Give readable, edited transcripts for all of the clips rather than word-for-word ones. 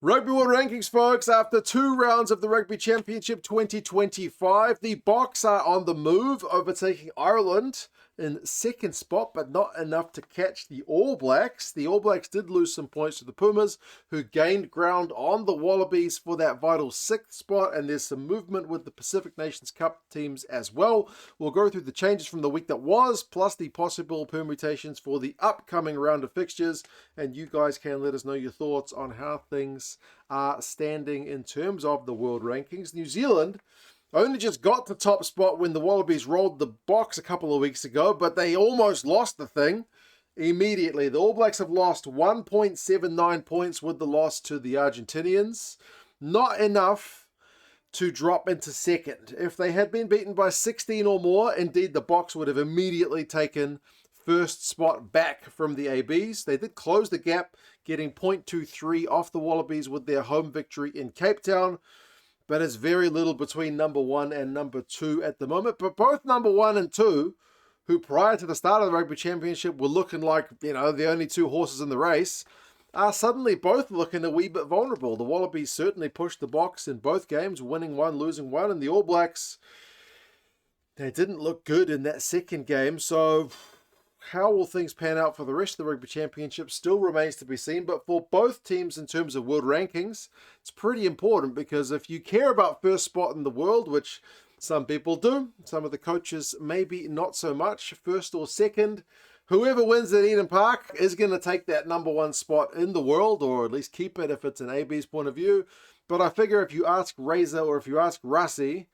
Rugby World Rankings, folks. After 2 rounds of the Rugby Championship 2025, the Boks are on the move, overtaking Ireland in 2nd spot, but not enough to catch the All Blacks. The All Blacks did lose some points to the Pumas, who gained ground on the Wallabies for that vital 6th spot, and there's some movement with the Pacific Nations Cup teams as well. We'll go through the changes from the week that was, plus the possible permutations for the upcoming round of fixtures, and you guys can let us know your thoughts on how things are standing in terms of the world rankings. New Zealand only just got to top spot when the Wallabies rolled the Boks a couple of weeks ago, but they almost lost the thing immediately. The All Blacks have lost 1.79 points with the loss to the Argentinians. Not enough to drop into 2nd. If they had been beaten by 16 or more, indeed the Boks would have immediately taken 1st spot back from the ABs. They did close the gap, getting 0.23 off the Wallabies with their home victory in Cape Town. But it's very little between number 1 and number 2 at the moment. But both number 1 and 2, who prior to the start of the Rugby Championship were looking like, the only 2 horses in the race, are suddenly both looking a wee bit vulnerable. The Wallabies certainly pushed the Boks in both games, winning 1, losing 1. And the All Blacks, they didn't look good in that 2nd game. So how will things pan out for the rest of the Rugby Championship still remains to be seen. But for both teams in terms of world rankings, it's pretty important, because if you care about 1st spot in the world, which some people do, some of the coaches maybe not so much, 1st or 2nd, whoever wins at Eden Park is going to take that number 1 spot in the world, or at least keep it if it's an AB's point of view. But I figure if you ask Razor or if you ask Rassi,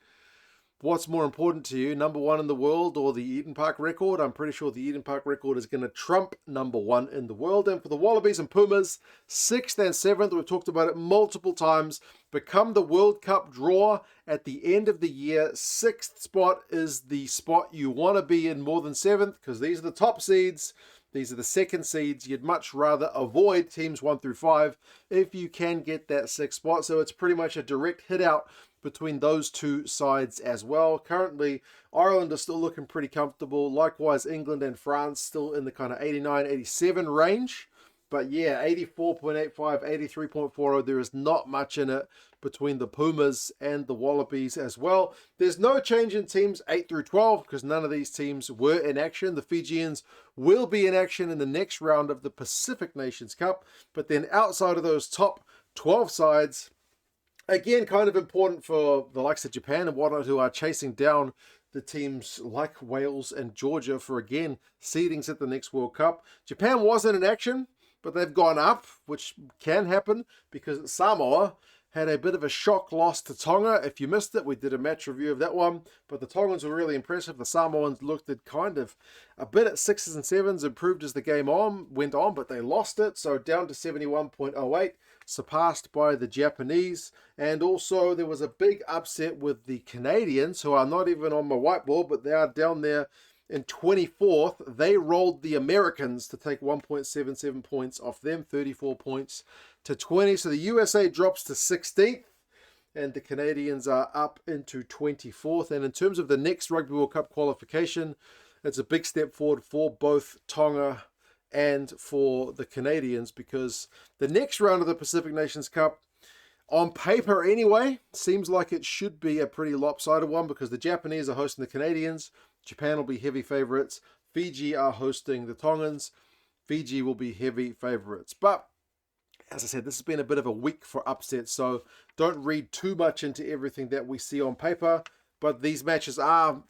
what's more important to you, number 1 in the world or the Eden Park record? I'm pretty sure the Eden Park record is going to trump number 1 in the world. And for the Wallabies and Pumas, 6th and 7th, we've talked about it multiple times, become the World Cup draw at the end of the year. 6th spot is the spot you want to be in more than 7th, because these are the top seeds. These are the 2nd seeds. You'd much rather avoid teams 1 through 5 if you can get that 6th spot. So it's pretty much a direct hit out between those 2 sides as well. Currently, Ireland are still looking pretty comfortable. Likewise, England and France still in the kind of 89, 87 range. But yeah, 84.85, 83.40, there is not much in it between the Pumas and the Wallabies as well. There's no change in teams 8 through 12, because none of these teams were in action. The Fijians will be in action in the next round of the Pacific Nations Cup. But then outside of those top 12 sides, again, kind of important for the likes of Japan and whatnot, who are chasing down the teams like Wales and Georgia for, again, seedings at the next World Cup. Japan wasn't in action, but they've gone up, which can happen because Samoa had a bit of a shock loss to Tonga. If you missed it, we did a match review of that one. But the Tongans were really impressive. The Samoans looked at kind of a bit at 6s and 7s, improved as the game went on, but they lost it. So down to 71.08, surpassed by the Japanese. And also there was a big upset with the Canadians, who are not even on my whiteboard, but they are down there in 24th. They rolled the Americans to take 1.77 points off them, 34 points to 20. So the USA drops to 16th, and the Canadians are up into 24th. And in terms of the next Rugby World Cup qualification, it's a big step forward for both Tonga and for the Canadians, because the next round of the Pacific Nations Cup, on paper anyway, seems like it should be a pretty lopsided one, because the Japanese are hosting the Canadians. Japan will be heavy favourites. Fiji are hosting the Tongans. Fiji will be heavy favourites. But as I said, this has been a bit of a week for upsets, so don't read too much into everything that we see on paper. But these matches are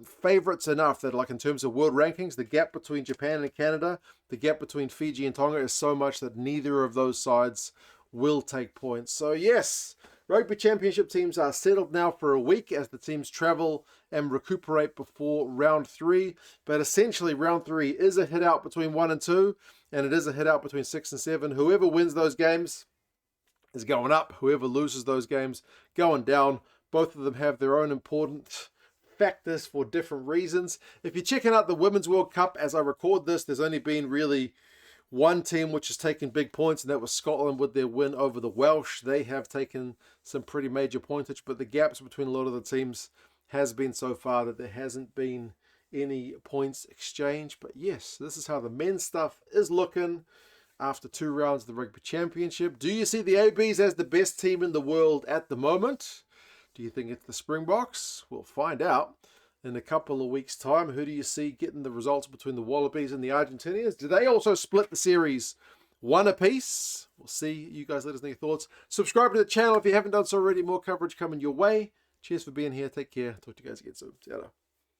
favourites enough that, like in terms of world rankings, the gap between Japan and Canada, the gap between Fiji and Tonga is so much that neither of those sides will take points. So yes, Rugby Championship teams are settled now for a week as the teams travel and recuperate before round 3. But essentially round 3 is a hit out between 1 and 2, and it is a hit out between 6 and 7. Whoever wins those games is going up. Whoever loses those games, going down. Both of them have their own important factors for different reasons. If you're checking out the Women's World Cup as I record this, there's only been really one team which has taken big points, and that was Scotland with their win over the Welsh. They have taken some pretty major pointage, but the gaps between a lot of the teams has been so far that there hasn't been any points exchanged. But yes, this is how the men's stuff is looking. after 2 rounds of the Rugby Championship. Do you see the ABs as the best team in the world at the moment? Do you think it's the Springboks? We'll find out in a couple of weeks' time. Who do you see getting the results between the Wallabies and the Argentinians? Do they also split the series 1 apiece? We'll see. You guys let us know your thoughts. Subscribe to the channel if you haven't done so already. More coverage coming your way. Cheers for being here. Take care. Talk to you guys again soon. See you later.